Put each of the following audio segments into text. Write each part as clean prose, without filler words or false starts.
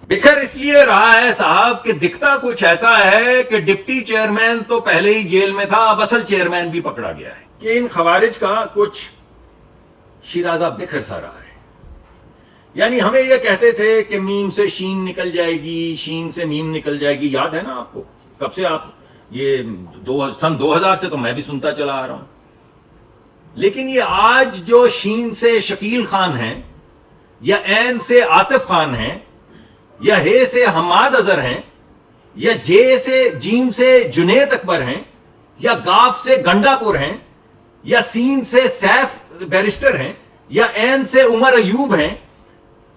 बिखर इसलिए रहा है साहब कि दिखता कुछ ऐसा है कि डिप्टी चेयरमैन तो पहले ही जेल में था, अब असल चेयरमैन भी पकड़ा गया है कि इन खवारिज का कुछ शिराजा बिखर सा रहा है। यानी हमें ये कहते थे कि मीम से शीन निकल जाएगी, शीन से मीम निकल जाएगी, याद है ना आपको? कब से आप ये सन 2000 से तो मैं भी सुनता चला आ रहा हूं। लेकिन ये आज जो शीन से शकील खान है, या ऐन से आतिफ खान है, या हे से हमाद अजहर हैं, या जे से जीम से जुनेद अकबर हैं, या गाफ से गंडापुर हैं, या सीन से सैफ बैरिस्टर हैं, या ऐन से उमर अयूब हैं,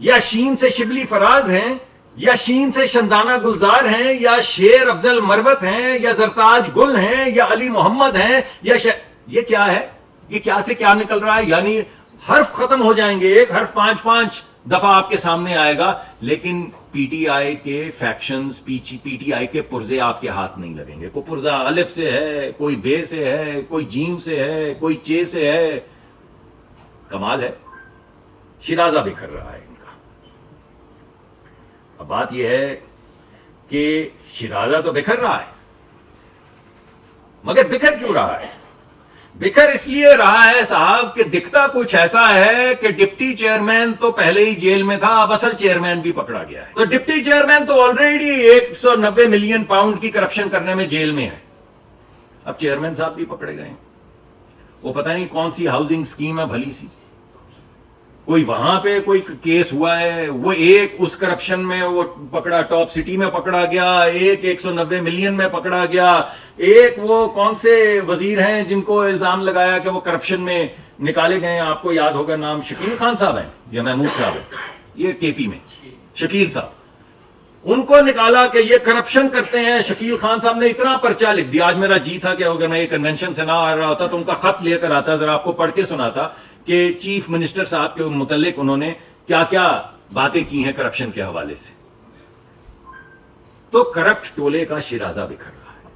या शीन से शिबली फराज हैं, या शीन से शंदाना गुलजार हैं, या शेर अफजल मरवत हैं, या जरताज गुल हैं, या अली मोहम्मद हैं, ये क्या है? ये क्या से क्या निकल रहा है? यानी हर्फ खत्म हो जाएंगे, एक हर्फ 5-5 दफा आपके सामने आएगा, लेकिन पीटीआई के फैक्शंस, पीटीआई के पुर्जे आपके हाथ नहीं लगेंगे। कोई पुर्जा अलिफ से है, कोई बे से है, कोई जीम से है, कोई चे से है। कमाल है, शिराजा बिखर रहा है इनका। अब बात यह है कि शिराजा तो बिखर रहा है, मगर बिखर क्यों रहा है? बिखर इसलिए रहा है साहब कि दिखता कुछ ऐसा है कि डिप्टी चेयरमैन तो पहले ही जेल में था, अब असल चेयरमैन भी पकड़ा गया है। तो डिप्टी चेयरमैन तो ऑलरेडी 190 मिलियन पाउंड की करप्शन करने में जेल में है, अब चेयरमैन साहब भी पकड़े गए। वो पता नहीं कौन सी हाउसिंग स्कीम है भली सी, कोई वहां पे कोई केस हुआ है, वो एक उस करप्शन में वो पकड़ा, टॉप सिटी में पकड़ा गया, एक 190 मिलियन में पकड़ा गया, एक वो कौन से वजीर हैं जिनको इल्जाम लगाया कि वो करप्शन में निकाले गए, आपको याद होगा नाम, शकील खान साहब हैं या महमूद साहब हैं, ये केपी में शकील साहब, उनको निकाला कि ये करप्शन करते हैं। शकील खान साहब ने इतना पर्चा लिख दिया, आज मेरा जी था कि अगर मैं ये कन्वेंशन से ना आ रहा होता तो उनका खत लेकर आता, जरा आपको पढ़ के सुनाता कि चीफ मिनिस्टर साहब के मुतल्लिक उन्होंने क्या क्या बातें की हैं करप्शन के हवाले से। तो करप्ट टोले का शिराजा बिखर रहा है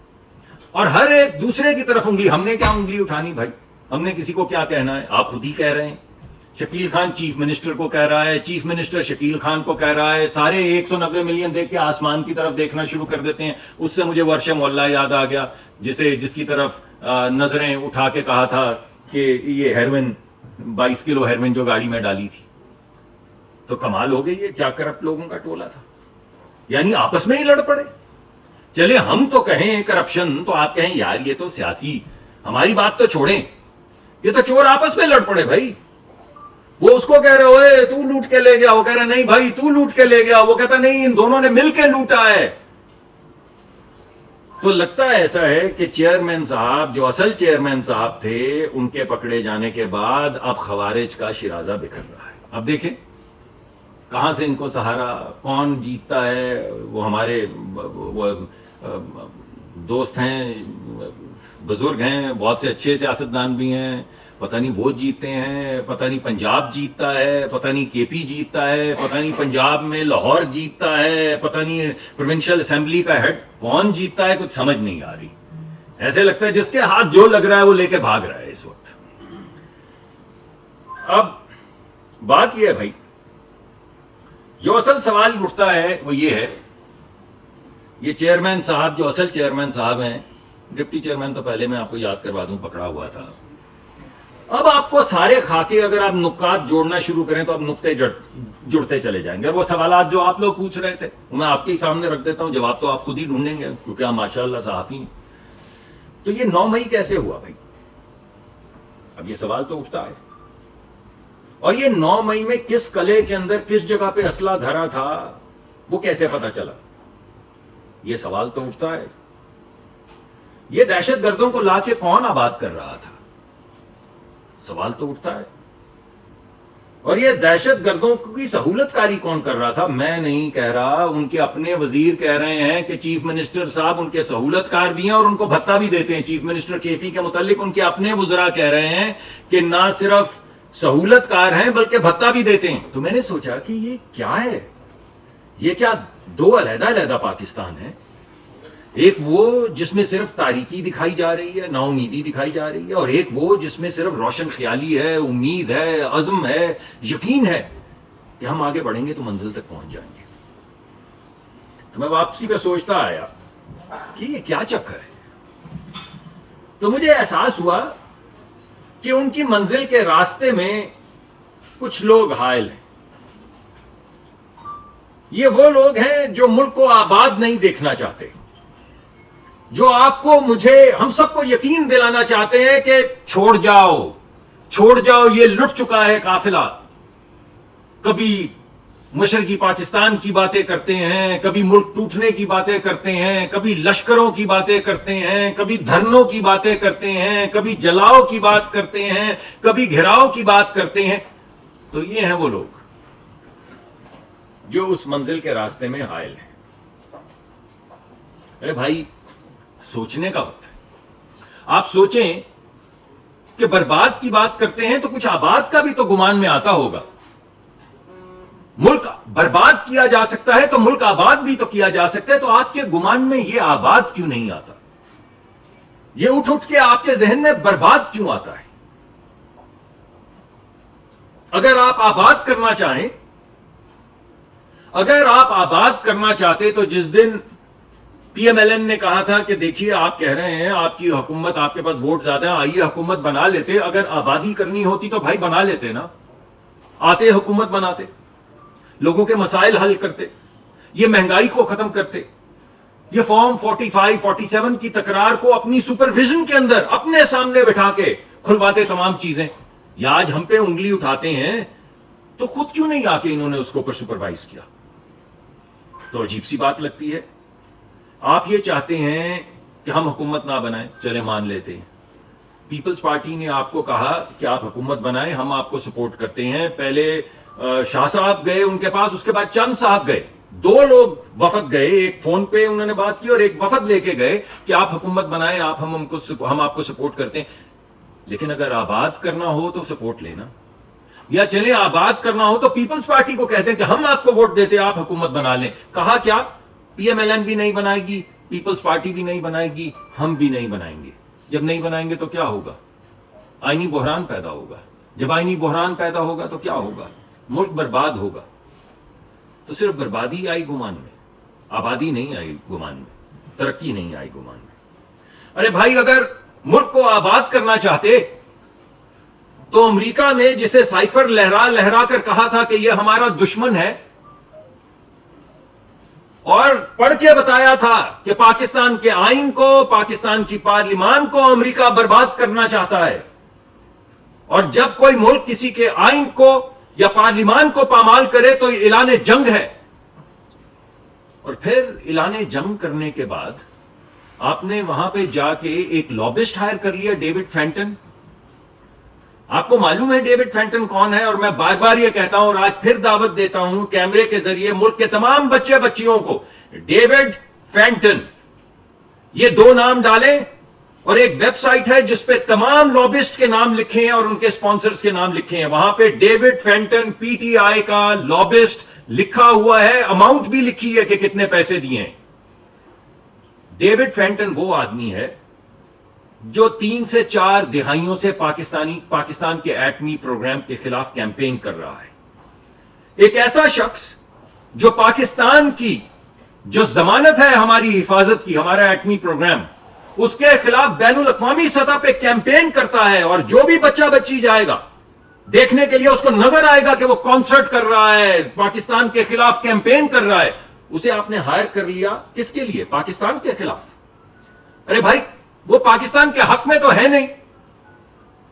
और हर एक दूसरे की तरफ उंगली। हमने क्या उंगली उठानी भाई? हमने किसी को क्या कहना है? आप खुद ही कह रहे हैं। शकील खान चीफ मिनिस्टर को कह रहा है, चीफ मिनिस्टर शकील खान को कह रहा है, सारे 190 मिलियन देख के आसमान की तरफ देखना शुरू कर देते हैं। उससे मुझे वर्षा मोहल्ला याद आ गया, जिसकी तरफ नजरें उठा के कहा था कि ये हेरोइन 22 किलो हेरोइन जो गाड़ी में डाली थी। तो कमाल हो गई, ये क्या करप्ट लोगों का टोला था। यानी आपस में ही लड़ पड़े। चले हम तो कहें करप्शन, तो आप कहें यार ये तो सियासी, हमारी बात तो छोड़ें, ये तो चोर आपस में लड़ पड़े भाई। वो उसको कह रहे हो तू लूट के ले गया, वो कह रहा नहीं भाई तू लूट के ले गया, वो कहता नहीं इन दोनों ने मिलके लूटा है। तो लगता ऐसा है कि चेयरमैन साहब, जो असल चेयरमैन साहब थे, उनके पकड़े जाने के बाद अब खवारिज का शिराजा बिखर रहा है। अब देखें कहां से इनको सहारा, कौन जीतता है। वो हमारे दोस्त हैं, बुजुर्ग हैं, बहुत से अच्छे सियासतदान भी हैं, पता नहीं वो जीतते हैं, पता नहीं पंजाब जीतता है, पता नहीं केपी जीतता है, पता नहीं पंजाब में लाहौर जीतता है, पता नहीं प्रोविंशियल असेंबली का हेड कौन जीतता है, कुछ समझ नहीं आ रही। ऐसे लगता है जिसके हाथ जो लग रहा है वो लेके भाग रहा है इस वक्त। अब बात यह है भाई, जो असल सवाल उठता है वो ये है, ये चेयरमैन साहब जो असल चेयरमैन साहब हैं, डिप्टी चेयरमैन तो पहले मैं आपको याद करवा दूं पकड़ा हुआ था। अब आपको सारे खाके अगर आप नुक्कात जोड़ना शुरू करें तो अब नुक्ते जुड़ते चले जाएंगे। वो सवालात जो आप लोग पूछ रहे थे मैं आपके ही सामने रख देता हूं, जवाब तो आप खुद ही ढूंढेंगे क्योंकि आप माशाअल्लाह सहाफी हैं। तो ये 9 मई कैसे हुआ भाई? अब ये सवाल तो उठता है। और ये 9 मई में किस कले के अंदर किस जगह पे असला धरा था वो कैसे पता चला? ये सवाल तो उठता है। ये दहशत गर्दों को लाके कौन आबाद कर रहा था? सवाल तो उठता है। और ये दहशत गर्दों की सहूलतकारी कौन कर रहा था? मैं नहीं कह रहा, उनके अपने वजीर कह रहे हैं कि चीफ मिनिस्टर साहब उनके सहूलतकार भी हैं और उनको भत्ता भी देते हैं। चीफ मिनिस्टर केपी के मुतालिक उनके अपने वज़रा कह रहे हैं कि ना सिर्फ सहूलतकार हैं बल्कि भत्ता भी देते हैं। तो मैंने सोचा कि ये क्या है? ये क्या 2 अलग-अलग पाकिस्तान है? एक वो जिसमें सिर्फ तारीकी दिखाई जा रही है, नाउमीदी दिखाई जा रही है, और एक वो जिसमें सिर्फ रोशन ख्याली है, उम्मीद है, अज़्म है, यकीन है कि हम आगे बढ़ेंगे तो मंजिल तक पहुंच जाएंगे। तो मैं वापसी पे सोचता आया कि ये क्या चक्कर है। तो मुझे एहसास हुआ कि उनकी मंजिल के रास्ते में कुछ लोग हायल हैं। ये वो लोग हैं जो मुल्क को आबाद नहीं देखना चाहते, जो आपको, मुझे, हम सबको यकीन दिलाना चाहते हैं कि छोड़ जाओ, ये लुट चुका है काफिला। कभी मशरकी पाकिस्तान की बातें करते हैं, कभी मुल्क टूटने की बातें करते हैं, कभी लश्करों की बातें करते हैं, कभी धरनों की बातें करते हैं, कभी जलाओ की बात करते हैं, कभी घेराव की बात करते हैं। तो ये हैं वो लोग जो उस मंजिल के रास्ते में हायल हैं। अरे भाई, सोचने का वक्त है। आप सोचें कि बर्बाद की बात करते हैं तो कुछ आबाद का भी तो गुमान में आता होगा। मुल्क बर्बाद किया जा सकता है तो मुल्क आबाद भी तो किया जा सकता है। तो आपके गुमान में ये आबाद क्यों नहीं आता? ये उठ उठ के आपके जहन में बर्बाद क्यों आता है? अगर आप आबाद करना चाहें, अगर आप आबाद करना चाहते तो जिस दिन पीएमएलएन ने कहा था कि देखिए आप कह रहे हैं आपकी हुकूमत, आपके पास वोट ज्यादा है, आइए हुकूमत बना लेते। अगर आबादी करनी होती तो भाई बना लेते ना, आते हुकूमत बनाते, लोगों के मसाइल हल करते, ये महंगाई को खत्म करते, ये फॉर्म 45, 47 की तकरार को अपनी सुपरविजन के अंदर अपने सामने बिठा के खुलवाते तमाम चीजें। या आज हम पे उंगली उठाते हैं तो खुद क्यों नहीं आके इन्होंने उसको ऊपर सुपरवाइज किया? तो अजीब सी बात लगती है। आप ये चाहते हैं कि हम हुकूमत ना बनाएं, चले मान लेते हैं। पीपल्स पार्टी ने आपको कहा कि आप हुकूमत बनाएं, हम आपको सपोर्ट करते हैं। पहले शाह साहब गए उनके पास, उसके बाद चंद साहब गए, दो लोग वफद गए, एक फोन पे उन्होंने बात की और एक वफद लेके गए कि आप हुकूमत बनाएं, हम आपको सपोर्ट करते हैं। लेकिन अगर आबाद करना हो तो सपोर्ट लेना, या चले आबाद करना हो तो पीपल्स पार्टी को कहते हैं कि हम आपको वोट देते, आप हुकूमत बना लें। कहा क्या? पीएमएलएन भी नहीं बनाएगी, पीपल्स पार्टी भी नहीं बनाएगी, हम भी नहीं बनाएंगे। जब नहीं बनाएंगे तो क्या होगा? आईनी बहरान पैदा होगा। जब आईनी बहरान पैदा होगा तो क्या होगा? मुल्क बर्बाद होगा। तो सिर्फ बर्बादी आई गुमान में, आबादी नहीं आई गुमान में, तरक्की नहीं आई गुमान में। अरे भाई, अगर मुल्क को आबाद करना चाहते तो अमेरिका ने जिसे साइफर लहरा लहरा कर कहा था कि यह हमारा दुश्मन है, और पढ़ के बताया था कि पाकिस्तान के आइन को, पाकिस्तान की पार्लिमान को अमेरिका बर्बाद करना चाहता है, और जब कोई मुल्क किसी के आइन को या पार्लिमान को पामाल करे तो ऐलान जंग है। और फिर ऐलान जंग करने के बाद आपने वहां पे जाके एक लॉबिस्ट हायर कर लिया, डेविड फेंटन। आपको मालूम है डेविड फेंटन कौन है? और मैं बार बार ये कहता हूं और आज फिर दावत देता हूं कैमरे के जरिए मुल्क के तमाम बच्चे बच्चियों को, डेविड फेंटन, ये दो नाम डालें और एक वेबसाइट है जिसपे तमाम लॉबिस्ट के नाम लिखे हैं और उनके स्पॉन्सर्स के नाम लिखे हैं। वहां पे डेविड फेंटन पीटीआई का लॉबिस्ट लिखा हुआ है, अमाउंट भी लिखी है कि कितने पैसे दिए हैं। डेविड फेंटन वो आदमी है जो 3 से 4 दिहाइयों से पाकिस्तान के एटमी प्रोग्राम के खिलाफ कैंपेन कर रहा है। एक ऐसा शख्स जो पाकिस्तान की जो जमानत है हमारी हिफाजत की, हमारा एटमी प्रोग्राम, उसके खिलाफ बैनुल अक़वामी सतह पे कैंपेन करता है। और जो भी बच्चा बच्ची जाएगा देखने के लिए, उसको नजर आएगा कि वो कॉन्सर्ट कर रहा है, पाकिस्तान के खिलाफ कैंपेन कर रहा है। उसे आपने हायर कर लिया किसके लिए? पाकिस्तान के खिलाफ। अरे भाई, वो पाकिस्तान के हक में तो है नहीं।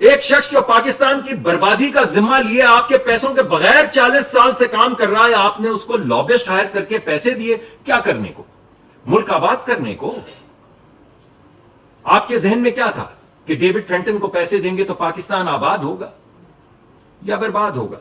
एक शख्स जो पाकिस्तान की बर्बादी का जिम्मा लिए आपके पैसों के बगैर 40 साल से काम कर रहा है, आपने उसको लॉबिस्ट हायर करके पैसे दिए क्या करने को? मुल्क आबाद करने को। आपके जहन में क्या था कि डेविड फेंटन को पैसे देंगे तो पाकिस्तान आबाद होगा या बर्बाद होगा?